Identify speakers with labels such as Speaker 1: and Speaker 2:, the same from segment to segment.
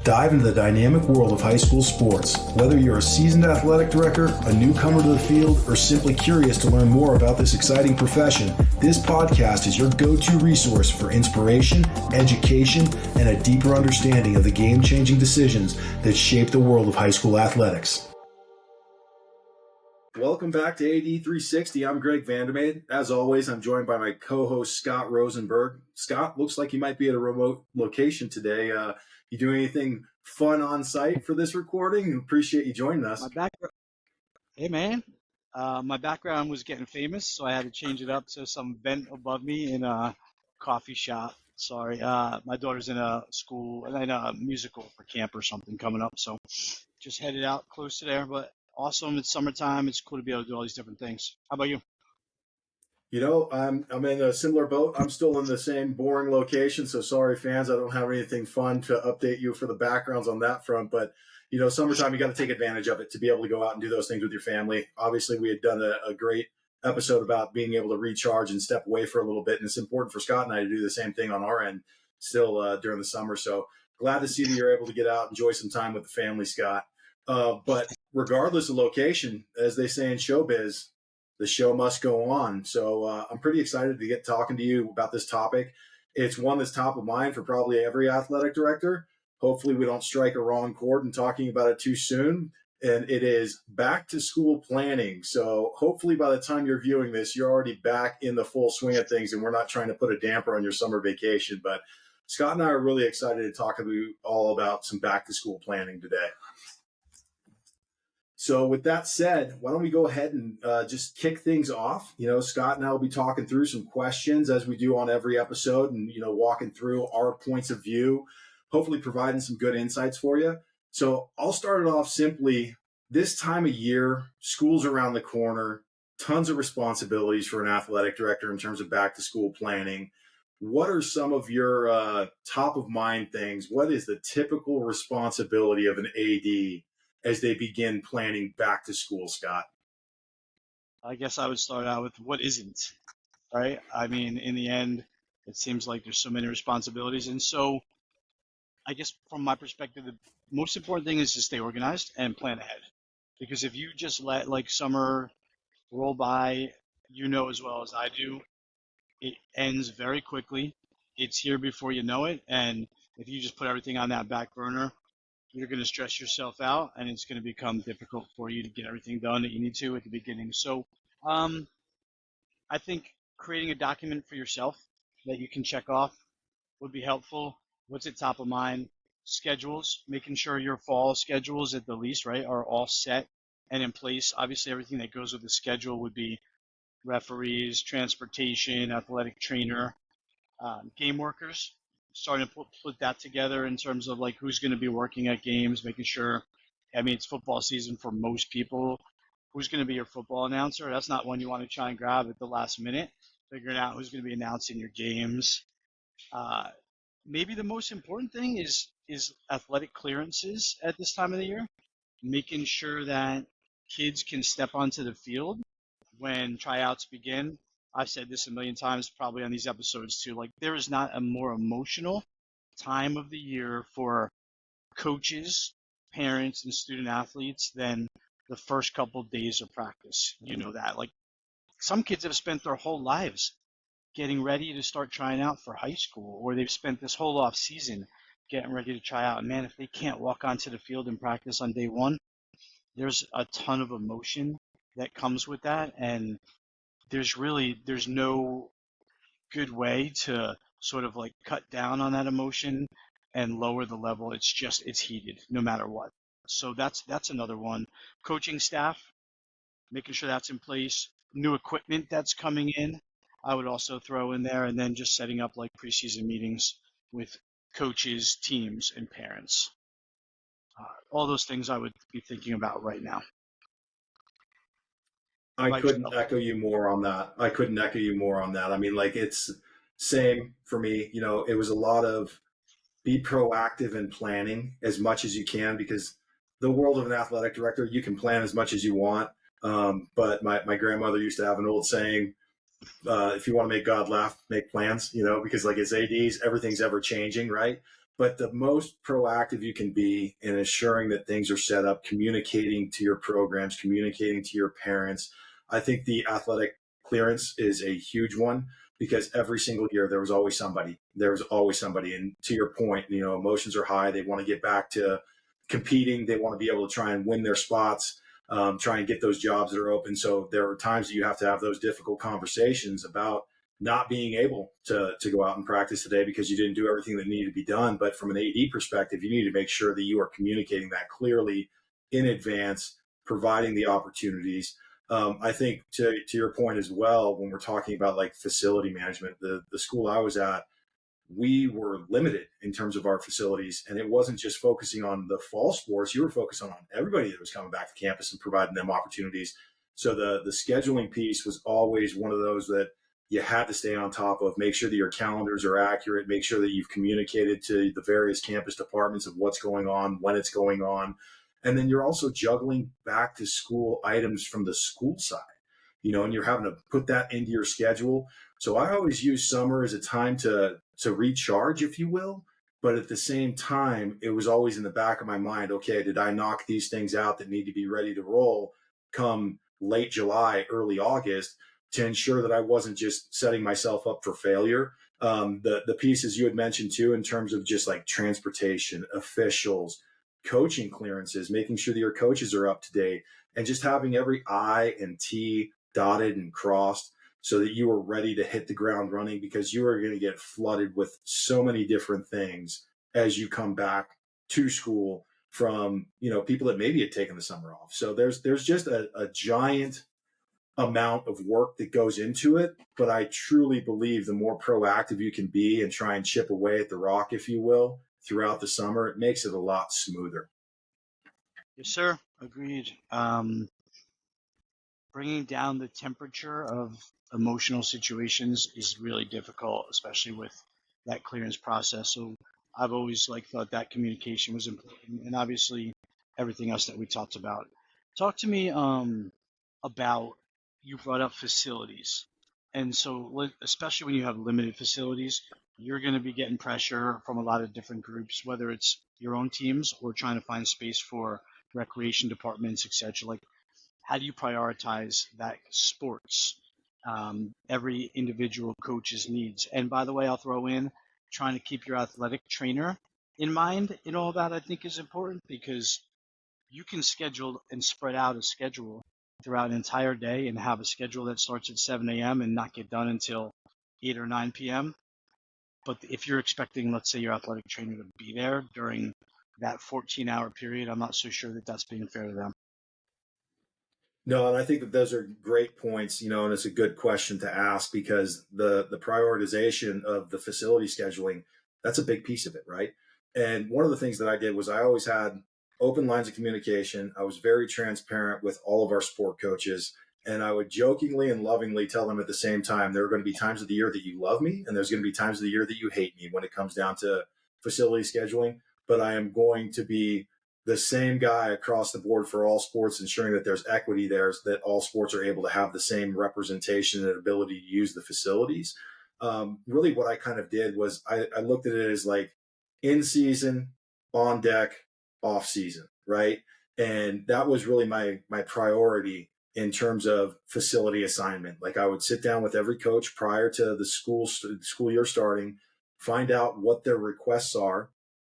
Speaker 1: Dive into the dynamic world of high school sports. Whether you're a seasoned athletic director, a newcomer to the field, or simply curious to learn more about this exciting profession, this podcast is your go-to resource for inspiration, education, and a deeper understanding of the game-changing decisions that shape the world of high school athletics. Welcome back to AD 360. I'm Greg Vandermade. As always, I'm joined by my co-host, Scott Rosenberg. Scott, looks like you might be at a remote location today. You doing anything fun on site for this recording? Appreciate you joining us.
Speaker 2: Hey, man. My background was getting famous, so I had to change it up to some vent above me in a coffee shop. Sorry. My daughter's in a school, and a musical for camp or something coming up, so just headed out close to there. But awesome. It's summertime. It's cool to be able to do all these different things. How about you?
Speaker 1: You know, I'm in a similar boat. I'm still in the same boring location, so sorry, fans. I don't have anything fun to update you for the backgrounds on that front. But, you know, summertime, you got to take advantage of it to be able to go out and do those things with your family. Obviously, we had done a great episode about being able to recharge and step away for a little bit, and it's important for Scott and I to do the same thing on our end still during the summer. So glad to see that you're able to get out, enjoy some time with the family, Scott. But regardless of location, as they say in showbiz, the show must go on. So I'm pretty excited to get talking to you about this topic. It's one that's top of mind for probably every athletic director. Hopefully we don't strike a wrong chord in talking about it too soon. And it is back to school planning. So hopefully by the time you're viewing this, you're already back in the full swing of things and we're not trying to put a damper on your summer vacation. But Scott and I are really excited to talk to you all about some back to school planning today. So with that said, why don't we go ahead and just kick things off? You know, Scott and I will be talking through some questions as we do on every episode and, you know, walking through our points of view, hopefully providing some good insights for you. So I'll start it off simply. This time of year, school's around the corner, tons of responsibilities for an athletic director in terms of back to school planning. What are some of your top of mind things? What is the typical responsibility of an AD as they begin planning back to school, Scott?
Speaker 2: I guess I would start out with what isn't, right? I mean, in the end, it seems like there's so many responsibilities. And so I guess from my perspective, the most important thing is to stay organized and plan ahead. Because if you just let like summer roll by, you know as well as I do, it ends very quickly. It's here before you know it. And if you just put everything on that back burner, you're going to stress yourself out and it's going to become difficult for you to get everything done that you need to at the beginning. So I think creating a document for yourself that you can check off would be helpful. What's at top of mind? Schedules, making sure your fall schedules at the least, right, are all set and in place. Obviously, everything that goes with the schedule would be referees, transportation, athletic trainer, game workers. Starting to put that together in terms of like who's going to be working at games, making sure, I mean, it's football season for most people. Who's going to be your football announcer? That's not one you want to try and grab at the last minute. Figuring out who's going to be announcing your games. Maybe the most important thing is athletic clearances at this time of the year. Making sure that kids can step onto the field when tryouts begin. I've said this a million times probably on these episodes too. Like there is not a more emotional time of the year for coaches, parents, and student athletes than the first couple of days of practice. You know that. Like some kids have spent their whole lives getting ready to start trying out for high school, or they've spent this whole off season getting ready to try out. And man, if they can't walk onto the field and practice on day one, there's a ton of emotion that comes with that. And there's no good way to sort of like cut down on that emotion and lower the level. It's heated no matter what. So that's another one. Coaching staff, making sure that's in place. New equipment that's coming in, I would also throw in there, and then just setting up like preseason meetings with coaches, teams, and parents. All those things I would be thinking about right now.
Speaker 1: I couldn't echo you more on that. I mean, like it's same for me. You know, it was a lot of be proactive in planning as much as you can because the world of an athletic director, you can plan as much as you want. But my grandmother used to have an old saying, if you want to make God laugh, make plans, you know, because like as ADs, everything's ever changing, right? But the most proactive you can be in ensuring that things are set up, communicating to your programs, communicating to your parents. I think the athletic clearance is a huge one because every single year there was always somebody. There was always somebody. And to your point, emotions are high. They want to get back to competing. They want to be able to try and win their spots, try and get those jobs that are open. So there are times that you have to have those difficult conversations about not being able to go out and practice today because you didn't do everything that needed to be done. But from an AD perspective, you need to make sure that you are communicating that clearly in advance, providing the opportunities. I think to your point as well, when we're talking about like facility management, the school I was at, we were limited in terms of our facilities, and it wasn't just focusing on the fall sports. You were focusing on everybody that was coming back to campus and providing them opportunities. So the scheduling piece was always one of those that you had to stay on top of, make sure that your calendars are accurate, make sure that you've communicated to the various campus departments of what's going on, when it's going on. And then you're also juggling back to school items from the school side, and you're having to put that into your schedule. So I always use summer as a time to recharge, if you will. But at the same time, it was always in the back of my mind, okay, did I knock these things out that need to be ready to roll come late July, early August, to ensure that I wasn't just setting myself up for failure? The pieces you had mentioned too, in terms of just like transportation, officials, coaching clearances, making sure that your coaches are up to date, and just having every I and T dotted and crossed so that you are ready to hit the ground running, because you are going to get flooded with so many different things as you come back to school from, people that maybe had taken the summer off. So there's just a giant amount of work that goes into it. But I truly believe the more proactive you can be and try and chip away at the rock, if you will, throughout the summer, it makes it a lot smoother.
Speaker 2: Yes, sir. Agreed. Bringing down the temperature of emotional situations is really difficult, especially with that clearance process. So I've always thought that communication was important, and obviously everything else that we talked about. Talk to me about, you brought up facilities, and so especially when you have limited facilities, you're going to be getting pressure from a lot of different groups, whether it's your own teams or trying to find space for recreation departments, etc. How do you prioritize that sports, every individual coach's needs? And by the way, I'll throw in trying to keep your athletic trainer in mind in all that, I think is important, because you can schedule and spread out a schedule throughout an entire day and have a schedule that starts at 7 a.m. and not get done until 8 or 9 p.m. But if you're expecting, let's say, your athletic trainer to be there during that 14-hour period, I'm not so sure that that's being fair to them.
Speaker 1: No, and I think that those are great points, and it's a good question to ask, because the prioritization of the facility scheduling, that's a big piece of it, right? And one of the things that I did was I always had open lines of communication. I was very transparent with all of our sport coaches, and I would jokingly and lovingly tell them at the same time, there are going to be times of the year that you love me, and there's going to be times of the year that you hate me when it comes down to facility scheduling. But I am going to be the same guy across the board for all sports, ensuring that there's equity there, so that all sports are able to have the same representation and ability to use the facilities. Really, what I kind of did was I looked at it as like in season, on deck, off season, right? And that was really my priority in terms of facility assignment. Like I would sit down with every coach prior to the school year starting, find out what their requests are,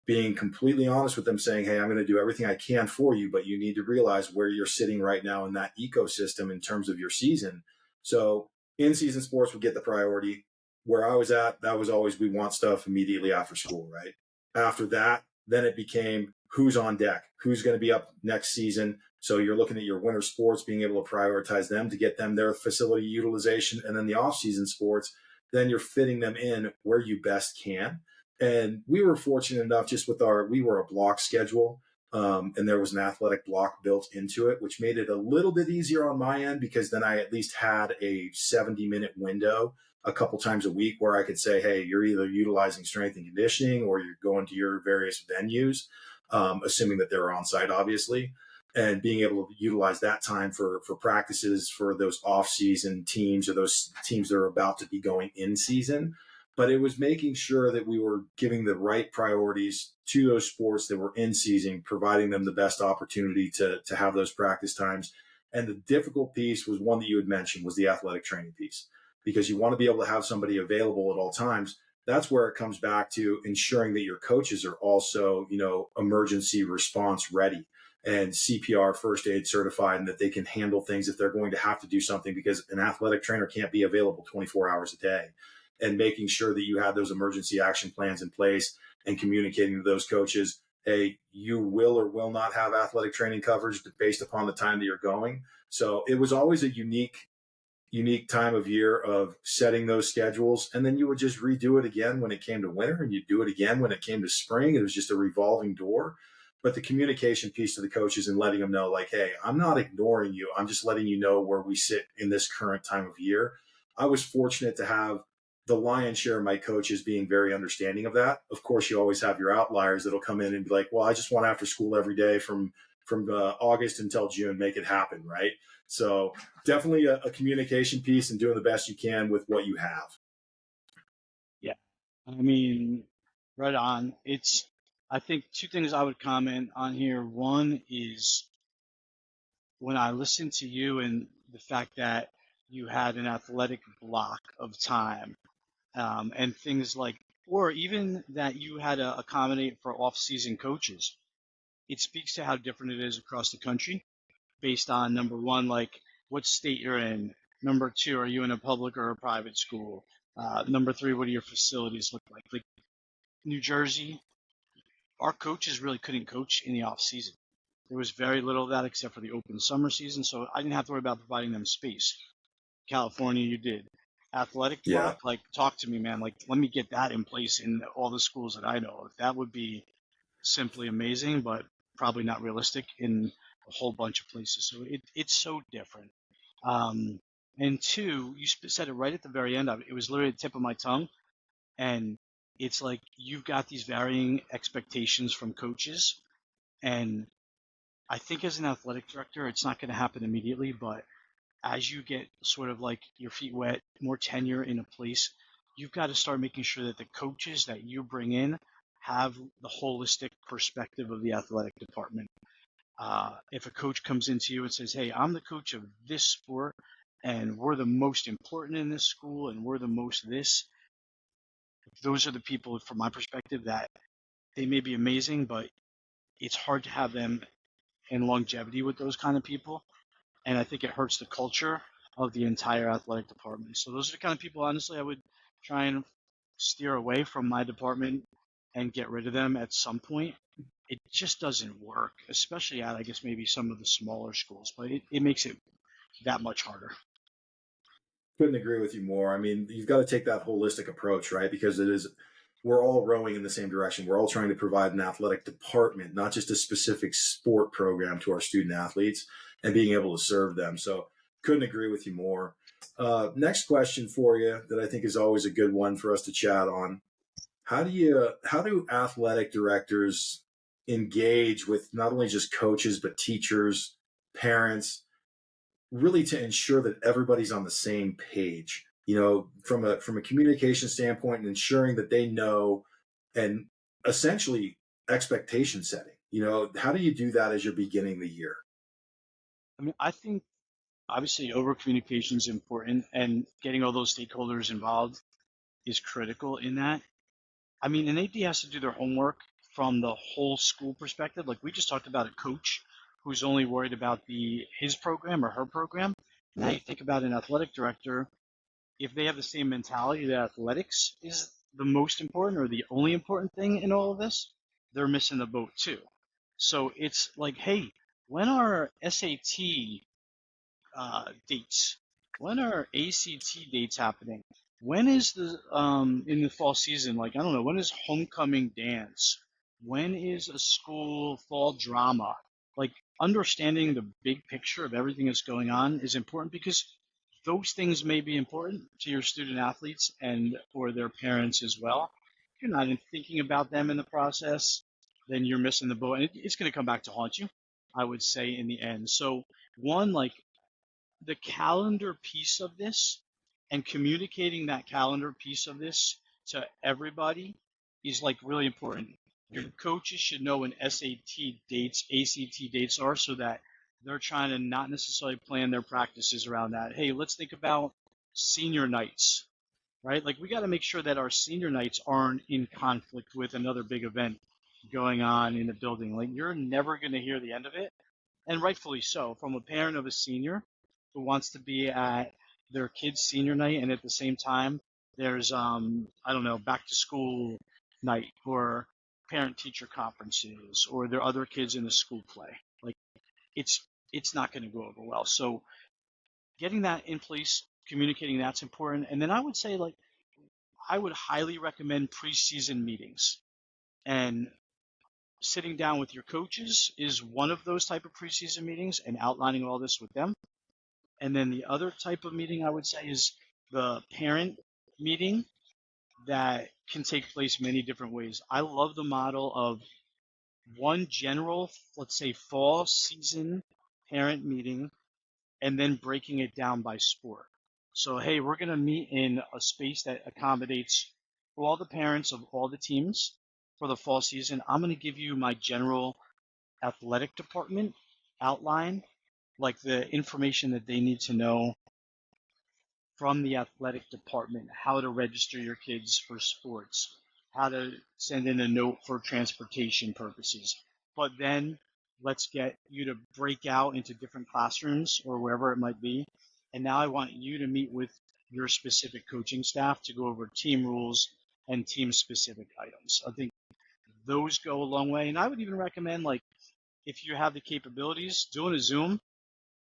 Speaker 1: being completely honest with them, saying, hey, I'm going to do everything I can for you, but you need to realize where you're sitting right now in that ecosystem in terms of your season. So in-season sports would get the priority. Where I was at, that was always, we want stuff immediately after school, right? After that, then it became who's on deck, who's going to be up next season. So you're looking at your winter sports, being able to prioritize them to get them their facility utilization. And then the off-season sports, then you're fitting them in where you best can. And we were fortunate enough, just with we were a block schedule, and there was an athletic block built into it, which made it a little bit easier on my end, because then I at least had a 70-minute window a couple times a week where I could say, hey, you're either utilizing strength and conditioning or you're going to your various venues, assuming that they're on site, obviously, and being able to utilize that time for practices for those off-season teams or those teams that are about to be going in season. but it was making sure that we were giving the right priorities to those sports that were in season, providing them the best opportunity to have those practice times. And the difficult piece was one that you had mentioned, was the athletic training piece, because you want to be able to have somebody available at all times. That's where it comes back to ensuring that your coaches are also, emergency response ready and CPR first aid certified, and that they can handle things if they're going to have to do something, because an athletic trainer can't be available 24 hours a day. And making sure that you have those emergency action plans in place and communicating to those coaches, hey, you will or will not have athletic training coverage based upon the time that you're going. So it was always a unique time of year of setting those schedules. And then you would just redo it again when it came to winter, and you'd do it again when it came to spring. It was just a revolving door. But the communication piece to the coaches and letting them know, like, hey, I'm not ignoring you. I'm just letting you know where we sit in this current time of year. I was fortunate to have the lion's share of my coaches being very understanding of that. Of course, you always have your outliers that'll come in and be like, well, I just want after school every day from August until June, make it happen, right? So definitely a communication piece and doing the best you can with what you have.
Speaker 2: Yeah. I mean, right on. I think two things I would comment on here. One is when I listened to you and the fact that you had an athletic block of time, and things like, or even that you had to accommodate for off-season coaches. It speaks to how different it is across the country based on number one, like what state you're in. Number two, are you in a public or a private school? Number three, what do your facilities look like? Like New Jersey, our coaches really couldn't coach in the off season. There was very little of that except for the open summer season, so I didn't have to worry about providing them space. California, you did. Athletic
Speaker 1: Yeah.
Speaker 2: block, like talk to me, man. Like let me get that in place in all the schools that I know of. That would be simply amazing, but probably not realistic in a whole bunch of places. So it's so different. Um, and two, you said it right at the very end of it. It was literally the tip of my tongue. And it's like you've got these varying expectations from coaches. And I think as an athletic director, it's not going to happen immediately, but as you get sort of like your feet wet, more tenure in a place, you've got to start making sure that the coaches that you bring in have the holistic perspective of the athletic department. If a coach comes into you and says, hey, I'm the coach of this sport and we're the most important in this school and we're the most this, those are the people, from my perspective, that they may be amazing, but it's hard to have them in longevity with those kind of people. And I think it hurts the culture of the entire athletic department. So those are the kind of people, honestly, I would try and steer away from my department and get rid of them at some point. It just doesn't work, especially at, I guess, maybe some of the smaller schools, but it makes it that much harder.
Speaker 1: Couldn't agree with you more. I mean, you've got to take that holistic approach, right? Because we're all rowing in the same direction. We're all trying to provide an athletic department, not just a specific sport program to our student athletes and being able to serve them. So couldn't agree with you more. Next question for you that I think is always a good one for us to chat on. How do athletic directors engage with not only just coaches, but teachers, parents, really to ensure that everybody's on the same page, from a communication standpoint, and ensuring that they know, and essentially expectation setting. How do you do that as you're beginning the year?
Speaker 2: I mean, I think obviously over communication is important and getting all those stakeholders involved is critical in that. I mean, an AD has to do their homework from the whole school perspective. Like we just talked about a coach who's only worried about his program or her program. Now you think about an athletic director, if they have the same mentality that athletics is the most important or the only important thing in all of this, they're missing the boat too. So it's like, hey, when are SAT dates? When are ACT dates happening? When is the in the fall season? Like I don't know. When is homecoming dance? When is a school fall drama? Like understanding the big picture of everything that's going on is important because those things may be important to your student athletes and or their parents as well. If you're not thinking about them in the process, then you're missing the boat, and it's going to come back to haunt you. I would say in the end. So one, like the calendar piece of this and communicating that calendar piece of this to everybody is like really important. Your coaches should know when SAT dates, ACT dates are, so that they're trying to not necessarily plan their practices around that. Hey, let's think about senior nights, right? Like we got to make sure that our senior nights aren't in conflict with another big event going on in the building. Like you're never going to hear the end of it, and rightfully so, from a parent of a senior who wants to be at their kid's senior night, and at the same time, there's I don't know, back to school night or parent teacher conferences or there are other kids in the school play. Like it's it's not going to go over well. So getting that in place, communicating that's important. And then I would say like I would highly recommend preseason meetings. And sitting down with your coaches is one of those type of preseason meetings and outlining all this with them. And then the other type of meeting I would say is the parent meeting that can take place many different ways. I love the model of one general, let's say fall season parent meeting, and then breaking it down by sport. So, hey, we're going to meet in a space that accommodates all the parents of all the teams for the fall season. I'm going to give you my general athletic department outline, like the information that they need to know from the athletic department, how to register your kids for sports, how to send in a note for transportation purposes. But then let's get you to break out into different classrooms or wherever it might be. And now I want you to meet with your specific coaching staff to go over team rules and team specific items. I think those go a long way. And I would even recommend, like, if you have the capabilities, doing a Zoom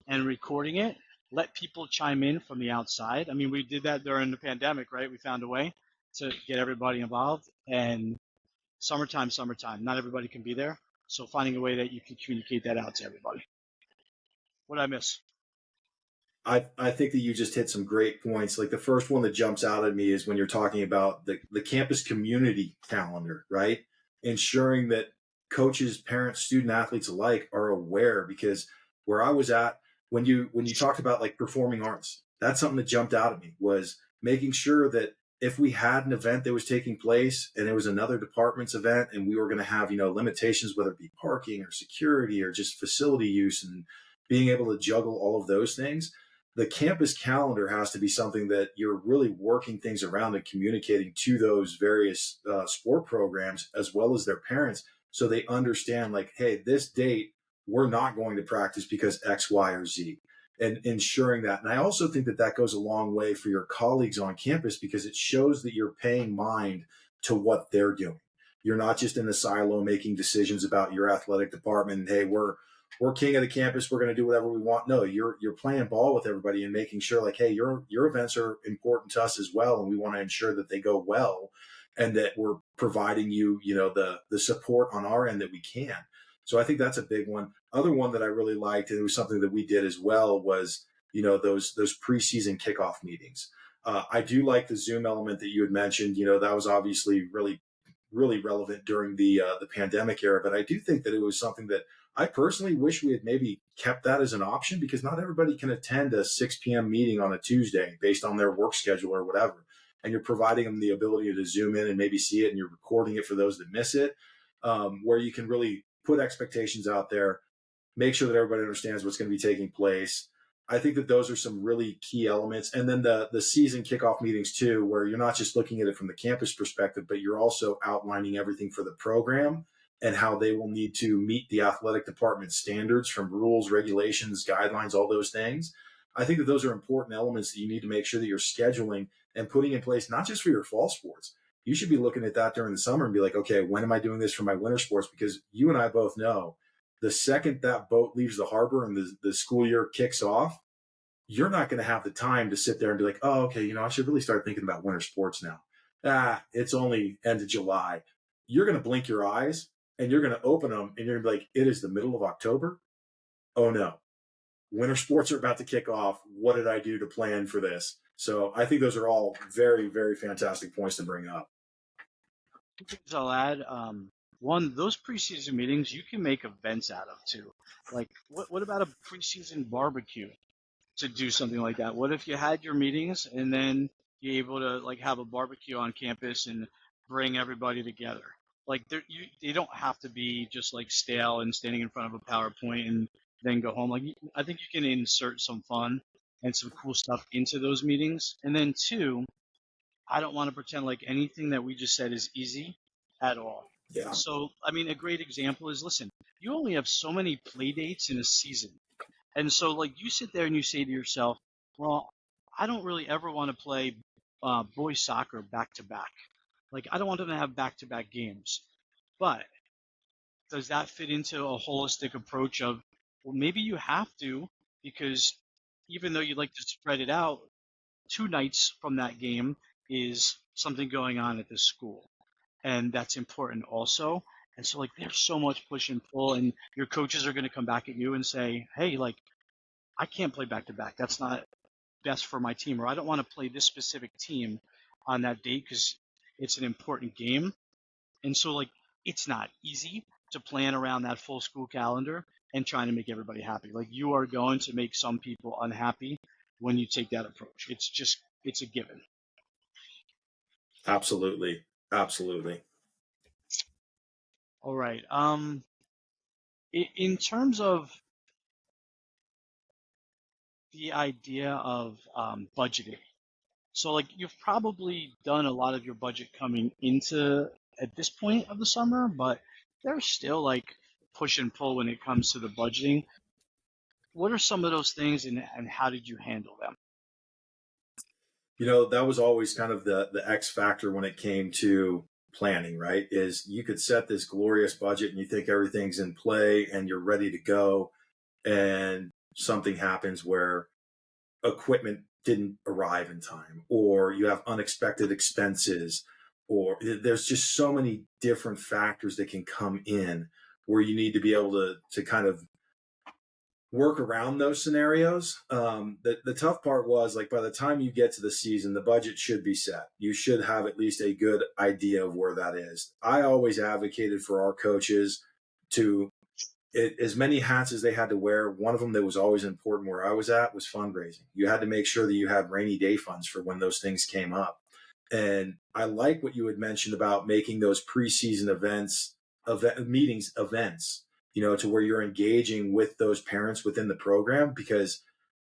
Speaker 2: and recording it, let people chime in from the outside. I mean, we did that during the pandemic, right? We found a way to get everybody involved. And summertime, not everybody can be there. So finding a way that you can communicate that out to everybody. What did I miss?
Speaker 1: I think that you just hit some great points. Like the first one that jumps out at me is when you're talking about the campus community calendar, right? Ensuring that coaches, parents, student athletes alike are aware, because where I was at, when you talked about like performing arts, that's something that jumped out at me, was making sure that if we had an event that was taking place and it was another department's event and we were going to have, limitations, whether it be parking or security or just facility use, and being able to juggle all of those things, the campus calendar has to be something that you're really working things around and communicating to those various sport programs as well as their parents, so they understand, like, hey, this date we're not going to practice because X, Y, or Z, and ensuring that. And I also think that that goes a long way for your colleagues on campus, because it shows that you're paying mind to what they're doing. You're not just in a silo making decisions about your athletic department. Hey, we're king of the campus, we're going to do whatever we want. No, you're playing ball with everybody and making sure, like, hey, your events are important to us as well, and we want to ensure that they go well, and that we're providing you, the support on our end that we can. So I think that's a big one. Other one that I really liked, and it was something that we did as well, was those preseason kickoff meetings. I do like the Zoom element that you had mentioned. That was obviously really relevant during the pandemic era. But I do think that it was something that I personally wish we had maybe kept that as an option, because not everybody can attend a 6 p.m. meeting on a Tuesday based on their work schedule or whatever. And you're providing them the ability to Zoom in and maybe see it, and you're recording it for those that miss it, where you can really put expectations out there, make sure that everybody understands what's going to be taking place. I think that those are some really key elements. And then the season kickoff meetings too, where you're not just looking at it from the campus perspective, but you're also outlining everything for the program and how they will need to meet the athletic department standards, from rules, regulations, guidelines, all those things. I think that those are important elements that you need to make sure that you're scheduling and putting in place, not just for your fall sports. You should be looking at that during the summer and be like, okay, when am I doing this for my winter sports? Because you and I both know the second that boat leaves the harbor and the school year kicks off, you're not going to have the time to sit there and be like, oh, okay, I should really start thinking about winter sports now. It's only end of July. You're going to blink your eyes and you're going to open them and you're going to be like, it is the middle of October. Oh no, winter sports are about to kick off. What did I do to plan for this? So I think those are all very, very fantastic points to bring up.
Speaker 2: Two things I'll add. One, those preseason meetings you can make events out of too. Like, what about a preseason barbecue to do something like that? What if you had your meetings and then be able to like have a barbecue on campus and bring everybody together. Like they don't have to be just like stale and standing in front of a PowerPoint and then go home. Like I think you can insert some fun and some cool stuff into those meetings. And then two, I don't want to pretend like anything that we just said is easy at all.
Speaker 1: Yeah.
Speaker 2: So, I mean, a great example is listen, you only have so many play dates in a season. And so, like, you sit there and you say to yourself, well, I don't really ever want to play boys soccer back to back. Like, I don't want them to have back to back games. But does that fit into a holistic approach of, well, maybe you have to, because even though you'd like to spread it out, 2 nights from that game is something going on at this school. And that's important also. And so, like, there's so much push and pull, and your coaches are going to come back at you and say, hey, like, I can't play back to back. That's not best for my team, or I don't want to play this specific team on that date because it's an important game. And so, like, it's not easy to plan around that full school calendar and trying to make everybody happy. Like, you are going to make some people unhappy when you take that approach. It's a given.
Speaker 1: Absolutely. Absolutely.
Speaker 2: All right. In terms of the idea of budgeting, so like you've probably done a lot of your budget coming into at this point of the summer, but there's still like push and pull when it comes to the budgeting. What are some of those things, and how did you handle them?
Speaker 1: That was always kind of the X factor when it came to planning, right? Is you could set this glorious budget and you think everything's in play and you're ready to go, and something happens where equipment didn't arrive in time, or you have unexpected expenses, or there's just so many different factors that can come in where you need to be able to kind of work around those scenarios. The tough part was, like, by the time you get to the season, the budget should be set. You should have at least a good idea of where that is. I always advocated for our coaches to as many hats as they had to wear. One of them that was always important where I was at was fundraising. You had to make sure that you had rainy day funds for when those things came up. And I like what you had mentioned about making those preseason events, to where you're engaging with those parents within the program, because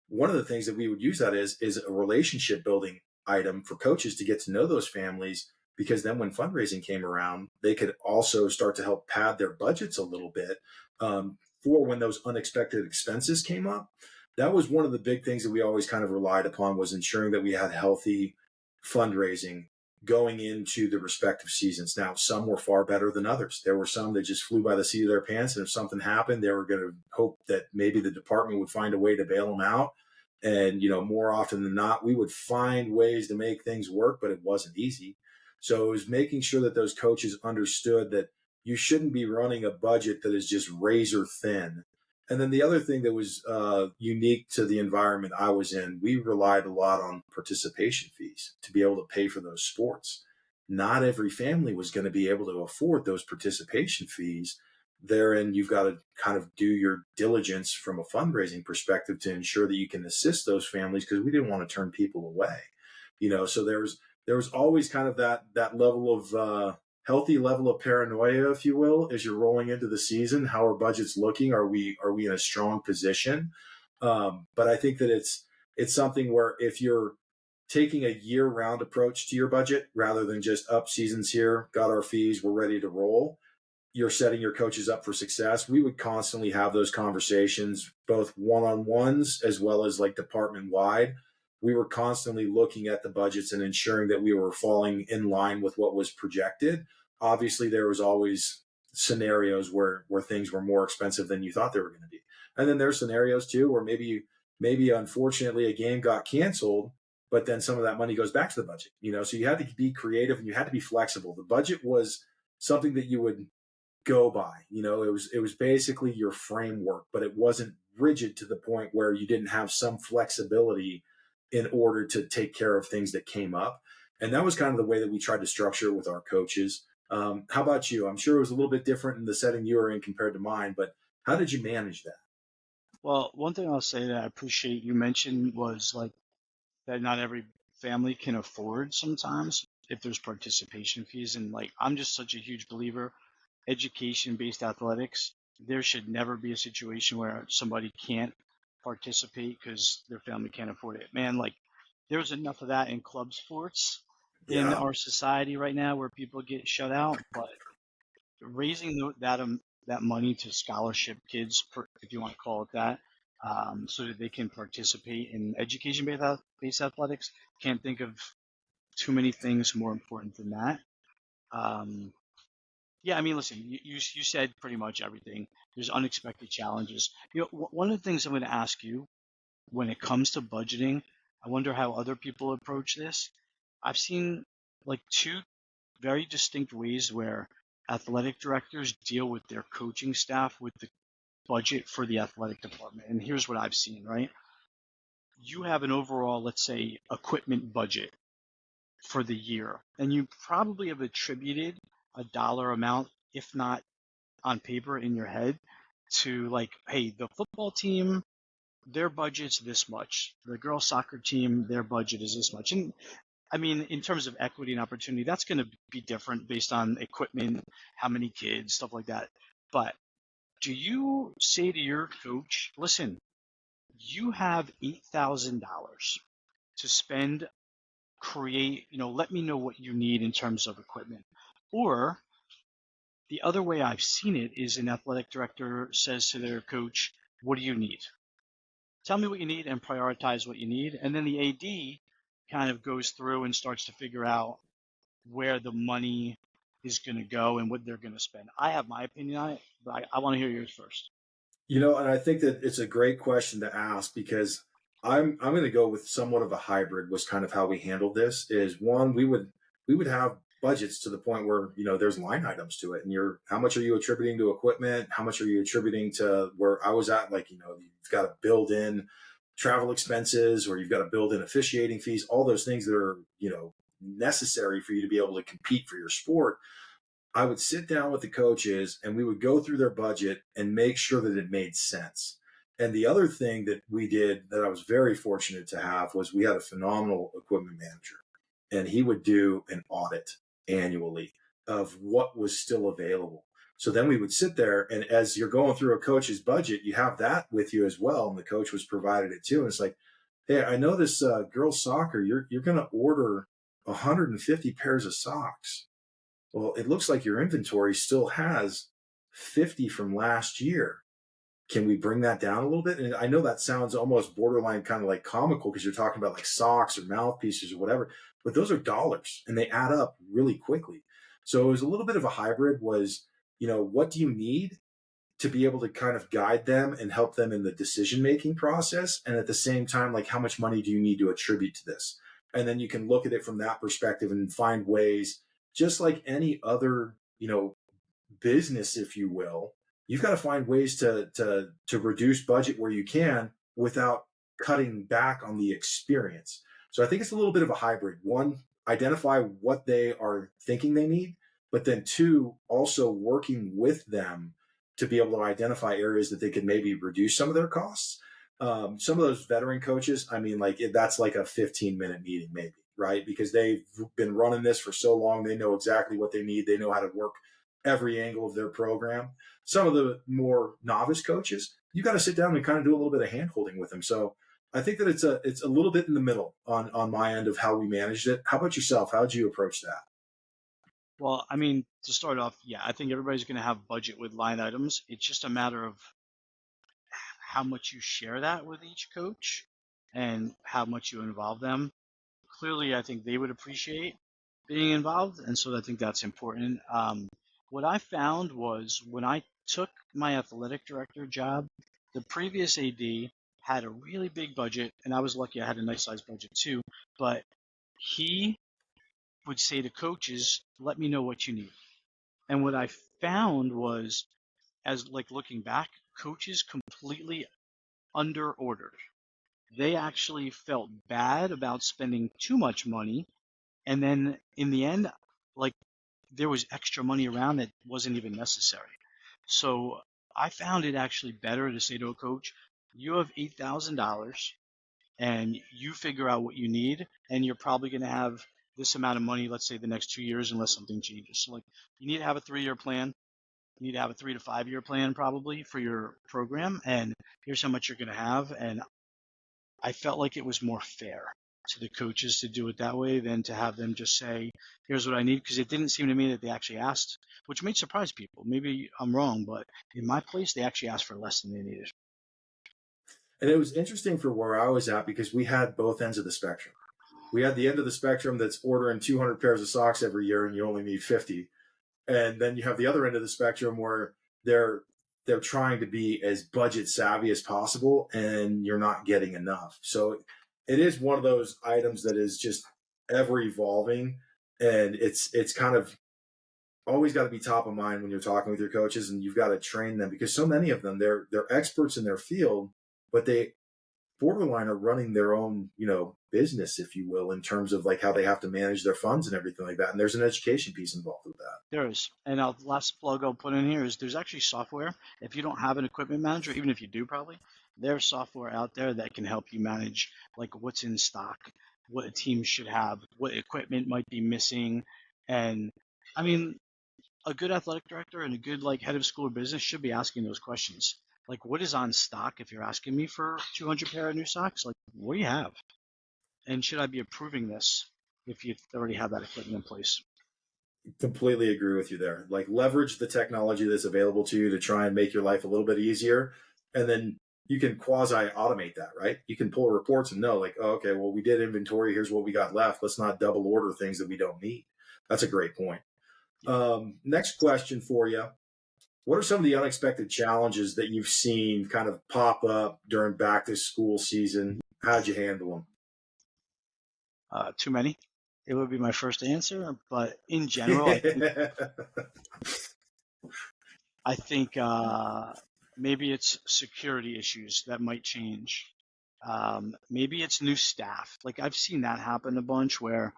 Speaker 1: one of the things that we would use that is a relationship building item for coaches to get to know those families, because then when fundraising came around, they could also start to help pad their budgets a little bit, for when those unexpected expenses came up. That was one of the big things that we always kind of relied upon, was ensuring that we had healthy fundraising going into the respective seasons. Now, some were far better than others. There were some that just flew by the seat of their pants, and if something happened, they were going to hope that maybe the department would find a way to bail them out. And, more often than not, we would find ways to make things work, but it wasn't easy. So it was making sure that those coaches understood that you shouldn't be running a budget that is just razor thin. And then the other thing that was unique to the environment I was in, we relied a lot on participation fees to be able to pay for those sports. Not every family was going to be able to afford those participation fees. Therein, you've got to kind of do your diligence from a fundraising perspective to ensure that you can assist those families, because we didn't want to turn people away. So there was always kind of that level of healthy level of paranoia, if you will, as you're rolling into the season. How are budgets looking? Are we in a strong position? But I think that it's something where, if you're taking a year-round approach to your budget rather than just up seasons here, got our fees, we're ready to roll, you're setting your coaches up for success. We would constantly have those conversations, both one-on-ones as well as like department-wide. We were constantly looking at the budgets and ensuring that we were falling in line with what was projected. Obviously, there was always scenarios where things were more expensive than you thought they were going to be. And then there's scenarios too where maybe unfortunately a game got canceled, but then some of that money goes back to the budget. So you had to be creative and you had to be flexible. The budget was something that you would go by. It was basically your framework, but it wasn't rigid to the point where you didn't have some flexibility in order to take care of things that came up. And that was kind of the way that we tried to structure it with our coaches. How about you? I'm sure it was a little bit different in the setting you were in compared to mine, but how did you manage that?
Speaker 2: Well, one thing I'll say that I appreciate you mentioned was like that not every family can afford sometimes if there's participation fees. And like, I'm just such a huge believer, education-based athletics, there should never be a situation where somebody can't participate because their family can't afford it. Man, like, there's enough of that in club sports in
Speaker 1: Yeah.
Speaker 2: our society right now where people get shut out, but raising that money to scholarship kids, if you want to call it that, so that they can participate in education-based athletics. Can't think of too many things more important than that. Um, yeah, I mean, listen, you said pretty much everything. There's unexpected challenges. One of the things I'm going to ask you when it comes to budgeting, I wonder how other people approach this. I've seen like two very distinct ways where athletic directors deal with their coaching staff with the budget for the athletic department. And here's what I've seen, right? You have an overall, let's say, equipment budget for the year, and you probably have attributed a dollar amount, if not on paper in your head, to like, hey, the football team, their budget's this much. The girls soccer team, their budget is this much. And I mean, in terms of equity and opportunity, that's going to be different based on equipment, how many kids, stuff like that. But do you say to your coach, listen, you have $8,000 to spend, create, let me know what you need in terms of equipment? Or the other way I've seen it is an athletic director says to their coach, what do you need? Tell me what you need and prioritize what you need. And then the AD kind of goes through and starts to figure out where the money is going to go and what they're going to spend. I have my opinion on it, but I want to hear yours first.
Speaker 1: And I think that it's a great question to ask because I'm going to go with somewhat of a hybrid. Was kind of how we handled this. Is one we would have budgets to the point where there's line items to it, and how much are you attributing to equipment? How much are you attributing to where I was at? Like you've got to build in travel expenses, or you've got to build in officiating fees. All those things that are necessary for you to be able to compete for your sport. I would sit down with the coaches and we would go through their budget and make sure that it made sense. And the other thing that we did that I was very fortunate to have was we had a phenomenal equipment manager, and he would do an audit annually of what was still available. So then we would sit there, and as you're going through a coach's budget, you have that with you as well. And the coach was provided it too. And it's like, hey, I know this girls soccer, you're going to order 150 pairs of socks. Well, it looks like your inventory still has 50 from last year. Can we bring that down a little bit? And I know that sounds almost borderline kind of like comical because you're talking about like socks or mouthpieces or whatever, but those are dollars and they add up really quickly. So it was a little bit of a hybrid was, what do you need to be able to kind of guide them and help them in the decision-making process? And at the same time, like how much money do you need to attribute to this? And then you can look at it from that perspective and find ways, just like any other, business, if you will, you've got to find ways to reduce budget where you can without cutting back on the experience. So I think it's a little bit of a hybrid. One, identify what they are thinking they need, but then two, also working with them to be able to identify areas that they could maybe reduce some of their costs. Some of those veteran coaches, I mean, like that's like a 15-minute meeting, maybe, right? Because they've been running this for so long, they know exactly what they need. They know how to work every angle of their program. Some of the more novice coaches, you got to sit down and kind of do a little bit of hand holding with them. So I think that it's a little bit in the middle on my end of how we managed it. How about yourself? How did you approach that?
Speaker 2: Well, I mean, to start off, yeah, I think everybody's going to have budget with line items. It's just a matter of how much you share that with each coach and how much you involve them. Clearly, I think they would appreciate being involved, and so I think that's important. What I found was when I took my athletic director job, the previous AD had a really big budget, and I was lucky I had a nice sized budget too, but he would say to coaches, let me know what you need. And what I found was, as like looking back, coaches completely under ordered. They actually felt bad about spending too much money. And then in the end, like there was extra money around that wasn't even necessary. So I found it actually better to say to a coach, you have $8,000. and you figure out what you need, and you're probably going to have this amount of money, let's say the next 2 years, unless something changes. So like you need to have a 3-year plan. You need to have a 3 to 5 year plan probably for your program, and here's how much you're going to have. And I felt like it was more fair to the coaches to do it that way than to have them just say, here's what I need, because it didn't seem to me that they actually asked, which may surprise people. Maybe I'm wrong, but in my place, they actually asked for less than they needed.
Speaker 1: And it was interesting for where I was at because we had both ends of the spectrum. We had the end of the spectrum that's ordering 200 pairs of socks every year and you only need 50. And then you have the other end of the spectrum where they're they're trying to be as budget savvy as possible and you're not getting enough. So it is one of those items that is just ever evolving, and it's kind of always got to be top of mind when you're talking with your coaches, and you've got to train them because so many of them they're experts in their field, but they borderline are running their own, business, if you will, in terms of like how they have to manage their funds and everything like that. And there's an education piece involved with that.
Speaker 2: There is. And the last plug I'll put in here is there's actually software. If you don't have an equipment manager, even if you do probably, there's software out there that can help you manage like what's in stock, what a team should have, what equipment might be missing. And I mean, a good athletic director and a good like head of school or business should be asking those questions. Like what is on stock if you're asking me for 200 pair of new socks? Like what do you have? And should I be approving this if you already have that equipment in place?
Speaker 1: Completely agree with you there. Like leverage the technology that's available to you to try and make your life a little bit easier. And then you can quasi automate that, right? You can pull reports and know like, oh, okay, well, we did inventory. Here's what we got left. Let's not double order things that we don't need. That's a great point. Next question for you. What are some of the unexpected challenges that you've seen kind of pop up during back to school season? How'd you handle
Speaker 2: Too many. It would be my first answer, but in general,
Speaker 1: them?
Speaker 2: I think maybe it's security issues that might change. Maybe it's new staff. Like I've seen that happen a bunch where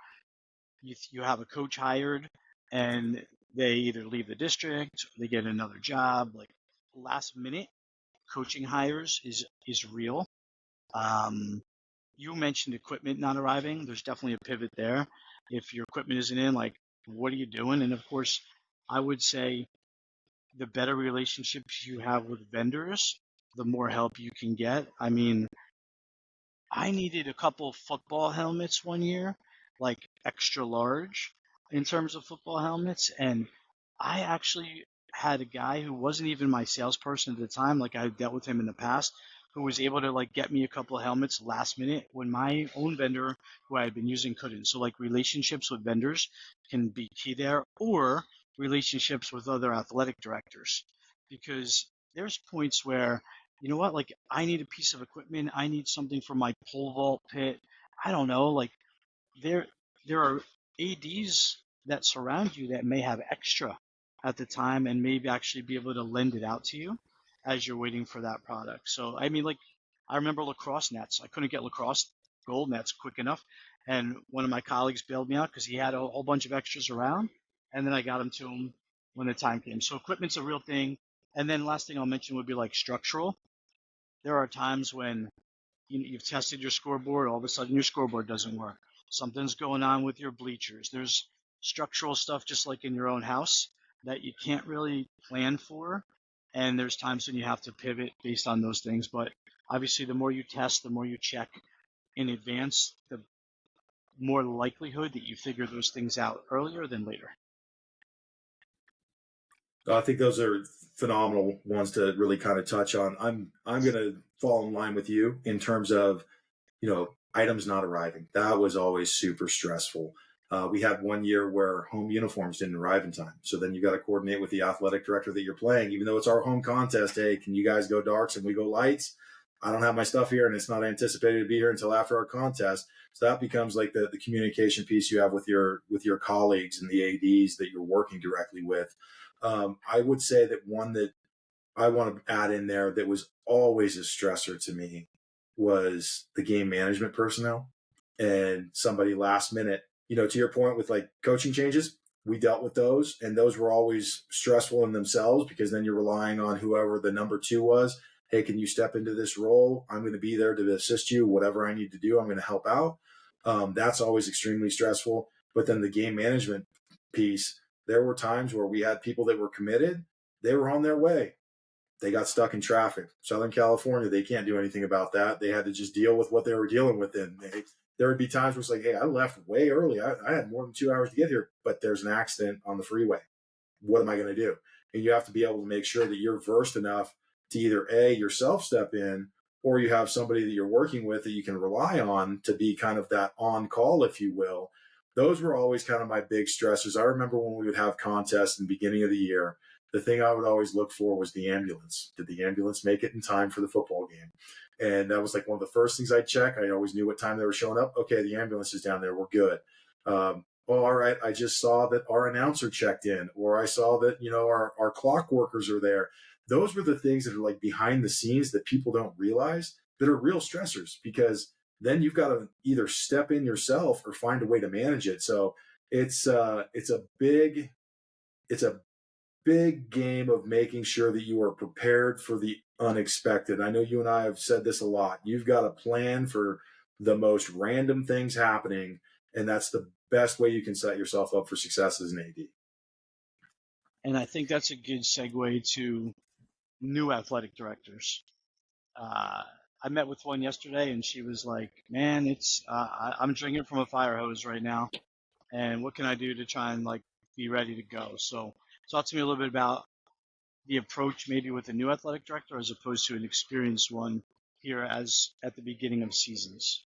Speaker 2: you have a coach hired and they either leave the district, or they get another job. Like last minute coaching hires is real. Um, you mentioned equipment not arriving. There's definitely a pivot there. If your equipment isn't in, like what are you doing? And of course, I would say the better relationships you have with vendors, the more help you can get. I mean, I needed a couple football helmets one year, like extra large in terms of football helmets. And I actually had a guy who wasn't even my salesperson at the time, like I dealt with him in the past, who was able to like get me a couple of helmets last minute when my own vendor who I had been using couldn't. So like relationships with vendors can be key there, or relationships with other athletic directors. Because there's points where you know what? Like, I need a piece of equipment. I need something for my pole vault pit. I don't know. Like, there, there are ADs that surround you that may have extra at the time and maybe actually be able to lend it out to you as you're waiting for that product. So, I mean, like, I remember lacrosse nets. I couldn't get lacrosse gold nets quick enough, and one of my colleagues bailed me out because he had a whole bunch of extras around, and then I got them to him when the time came. So, equipment's a real thing. And then last thing I'll mention would be like structural. There are times when you've tested your scoreboard, all of a sudden your scoreboard doesn't work. Something's going on with your bleachers. There's structural stuff just like in your own house that you can't really plan for. And there's times when you have to pivot based on those things. But obviously, the more you test, the more you check in advance, the more likelihood that you figure those things out earlier than later.
Speaker 1: I think those are phenomenal ones to really kind of touch on. I'm going to fall in line with you in terms of items not arriving. That was always super stressful. We had one year where home uniforms didn't arrive in time, so then you got to coordinate with the athletic director that you're playing. Even though it's our home contest, hey, can you guys go darks and we go lights? I don't have my stuff here, and it's not anticipated to be here until after our contest. So that becomes like the communication piece you have with your colleagues and the ads that you're working directly with. I would say that one that I want to add in there that was always a stressor to me was the game management personnel and somebody last minute, to your point with like coaching changes, we dealt with those, and those were always stressful in themselves because then you're relying on whoever the number two was. hey, can you step into this role? I'm going to be there to assist you. Whatever I need to do, I'm going to help out. That's always extremely stressful. But then the game management piece, there were times where we had people that were committed, they were on their way. They got stuck in traffic. Southern California, they can't do anything about that. They had to just deal with what they were dealing with. And there would be times where it's like, hey, I left way early. I had more than 2 hours to get here, but there's an accident on the freeway. What am I going to do? And you have to be able to make sure that you're versed enough to either A, yourself step in, or you have somebody that you're working with that you can rely on to be kind of that on call, if you will. Those were always kind of my big stressors. I remember when we would have contests in the beginning of the year, the thing I would always look for was the ambulance. Did the ambulance make it in time for the football game? And that was like one of the first things I'd check. I always knew what time they were showing up. Okay, the ambulance is down there. We're good. Oh, all right, I just saw that our announcer checked in, or I saw that, our clock workers are there. Those were the things that are like behind the scenes that people don't realize that are real stressors, because then you've got to either step in yourself or find a way to manage it. So it's a big game of making sure that you are prepared for the unexpected. I know you and I have said this a lot. You've got to plan for the most random things happening, and that's the best way you can set yourself up for success as an AD.
Speaker 2: And I think that's a good segue to new athletic directors. I met with one yesterday, and she was like, "Man, I'm drinking from a fire hose right now, and what can I do to try and like be ready to go?" So, talk to me a little bit about the approach, maybe with a new athletic director as opposed to an experienced one here as at the beginning of seasons.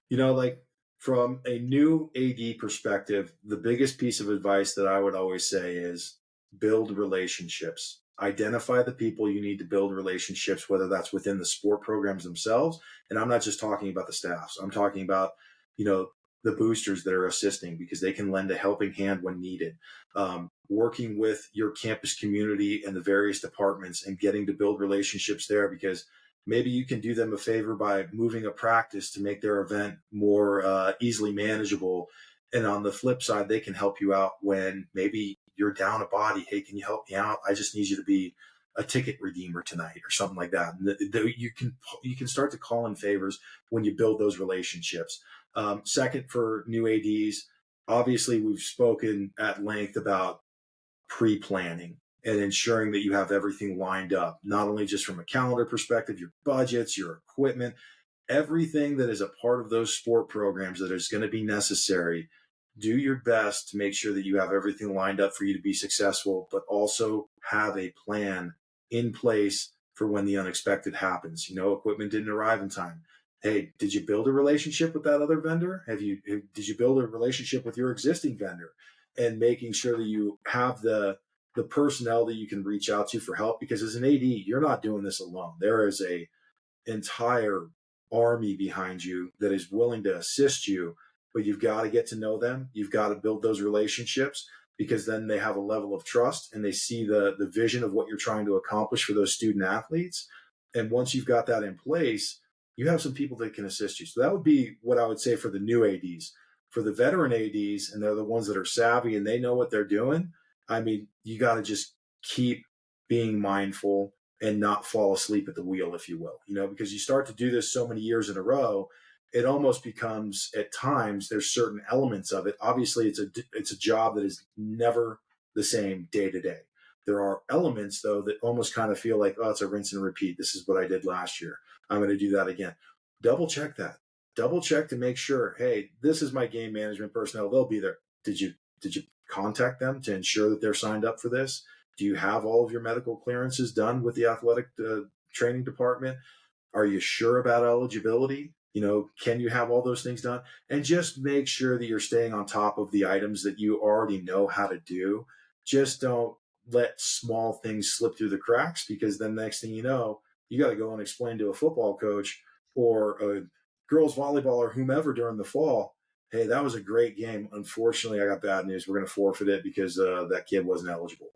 Speaker 1: Like from a new AD perspective, the biggest piece of advice that I would always say is build relationships. Identify the people you need to build relationships, whether that's within the sport programs themselves. And I'm not just talking about the staffs. I'm talking about, the boosters that are assisting, because they can lend a helping hand when needed. Working with your campus community and the various departments and getting to build relationships there, because maybe you can do them a favor by moving a practice to make their event more easily manageable. And on the flip side, they can help you out when maybe you're down a body. Hey, can you help me out? I just need you to be a ticket redeemer tonight or something like that. You can start to call in favors when you build those relationships. Second, for new ADs, obviously we've spoken at length about pre-planning and ensuring that you have everything lined up, not only just from a calendar perspective, your budgets, your equipment, everything that is a part of those sport programs that is going to be necessary. Do your best to make sure that you have everything lined up for you to be successful, but also have a plan in place for when the unexpected happens. Equipment didn't arrive in time. Hey, did you build a relationship with that other vendor? Did you build a relationship with your existing vendor? And making sure that you have the personnel that you can reach out to for help, because as an AD, you're not doing this alone. There is a entire army behind you that is willing to assist you, but you've got to get to know them. You've got to build those relationships, because then they have a level of trust and they see the vision of what you're trying to accomplish for those student athletes. And once you've got that in place, you have some people that can assist you. So that would be what I would say for the new ADs. For the veteran ADs, and they're the ones that are savvy and they know what they're doing, I mean, you got to just keep being mindful and not fall asleep at the wheel, if you will, because you start to do this so many years in a row, it almost becomes, at times, there's certain elements of it. Obviously, it's a job that is never the same day to day. There are elements, though, that almost kind of feel like, oh, it's a rinse and repeat. This is what I did last year. I'm going to do that again. Double check that. Double check to make sure, hey, this is my game management personnel. They'll be there. Did you contact them to ensure that they're signed up for this? Do you have all of your medical clearances done with the athletic training department? Are you sure about eligibility? Can you have all those things done? And just make sure that you're staying on top of the items that you already know how to do. Just don't let small things slip through the cracks, because then next thing you know, you got to go and explain to a football coach or a girls volleyball or whomever during the fall, hey, that was a great game. Unfortunately, I got bad news. We're going to forfeit it because that kid wasn't eligible.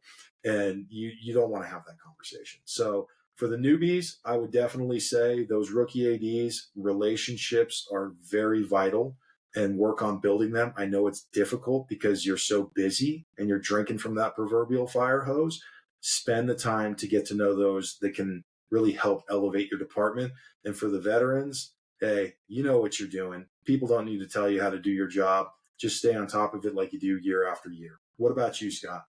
Speaker 1: And you don't want to have that conversation. So for the newbies, I would definitely say those rookie ADs, relationships are very vital, and work on building them. I know it's difficult because you're so busy and you're drinking from that proverbial fire hose. Spend the time to get to know those that can really help elevate your department. And for the veterans, hey, you know what you're doing. People don't need to tell you how to do your job. Just stay on top of it like you do year after year. What about you, Scott?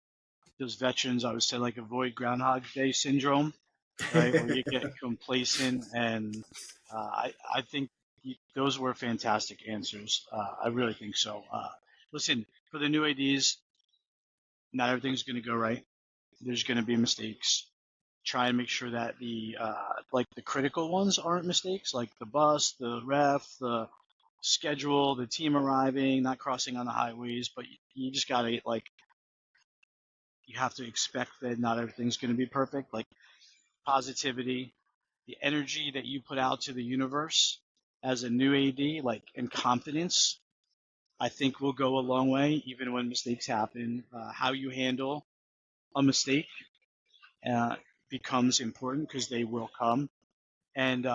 Speaker 2: Those veterans, I would say, like avoid Groundhog Day syndrome, right? Where you get complacent, and I think those were fantastic answers. I really think so. Listen, for the new ADs, not everything's going to go right. There's going to be mistakes. Try and make sure that the critical ones aren't mistakes, like the bus, the ref, the schedule, the team arriving, not crossing on the highways. But you just gotta you have to expect that not everything's going to be perfect. Like positivity, the energy that you put out to the universe as a new AD, and confidence, I think will go a long way, even when mistakes happen. How you handle a mistake uh, becomes important because they will come. And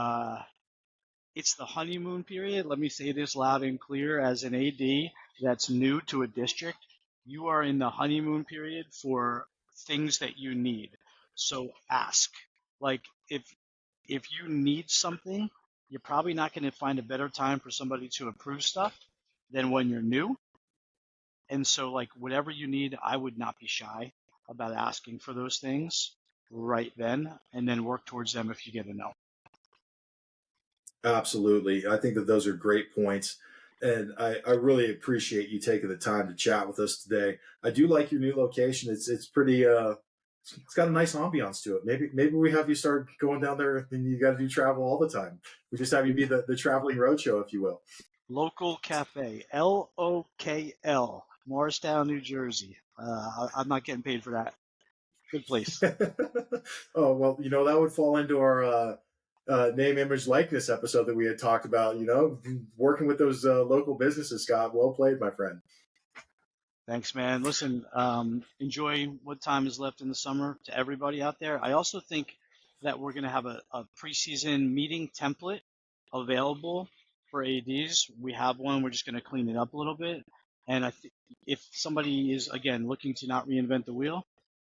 Speaker 2: it's the honeymoon period. Let me say this loud and clear as an AD that's new to a district. You are in the honeymoon period for things that you need. So ask. Like if you need something, you're probably not going to find a better time for somebody to approve stuff than when you're new. And so whatever you need, I would not be shy about asking for those things right then and then work towards them if you get a no.
Speaker 1: Absolutely. I think that those are great points. And I really appreciate you taking the time to chat with us today. I do like your new location. It's pretty it's got a nice ambiance to it. Maybe we have you start going down there and you got to do travel all the time. We just have you be the traveling roadshow, if you will.
Speaker 2: Local Cafe, LOKL, Morristown, New Jersey. I'm not getting paid for that. Good place.
Speaker 1: Oh, well, that would fall into our name, image, likeness episode that we had talked about, working with those local businesses, Scott. Well played, my friend.
Speaker 2: Thanks, man. Listen, enjoy what time is left in the summer to everybody out there. I also think that we're going to have a preseason meeting template available for ADs. We have one. We're just going to clean it up a little bit. And if somebody is, again, looking to not reinvent the wheel,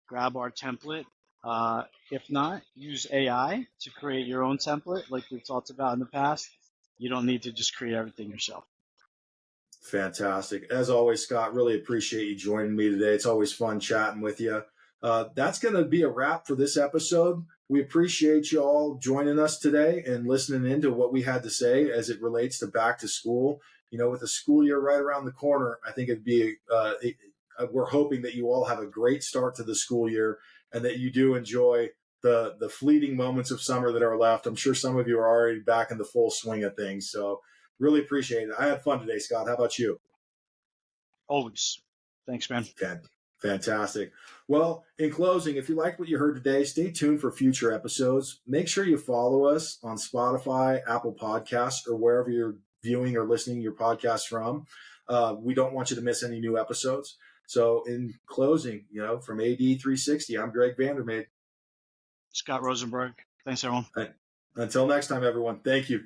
Speaker 2: grab our template. If not, use AI to create your own template like we've talked about in the past. You don't need to just create everything yourself.
Speaker 1: Fantastic. As always, Scott, really appreciate you joining me today. It's always fun chatting with you. That's going to be a wrap for this episode. We appreciate you all joining us today and listening into what we had to say as it relates to back to school. With the school year right around the corner, I think we're hoping that you all have a great start to the school year and that you do enjoy the fleeting moments of summer that are left. I'm sure some of you are already back in the full swing of things. So really appreciate it. I had fun today, Scott. How about you?
Speaker 2: Always. Thanks, man.
Speaker 1: Fantastic. Well, in closing, if you liked what you heard today, stay tuned for future episodes. Make sure you follow us on Spotify, Apple Podcasts, or wherever you're viewing or listening your podcast from. We don't want you to miss any new episodes. So in closing, from AD 360, I'm Greg Vandermade.
Speaker 2: Scott Rosenberg. Thanks, everyone.
Speaker 1: Until next time, everyone. Thank you.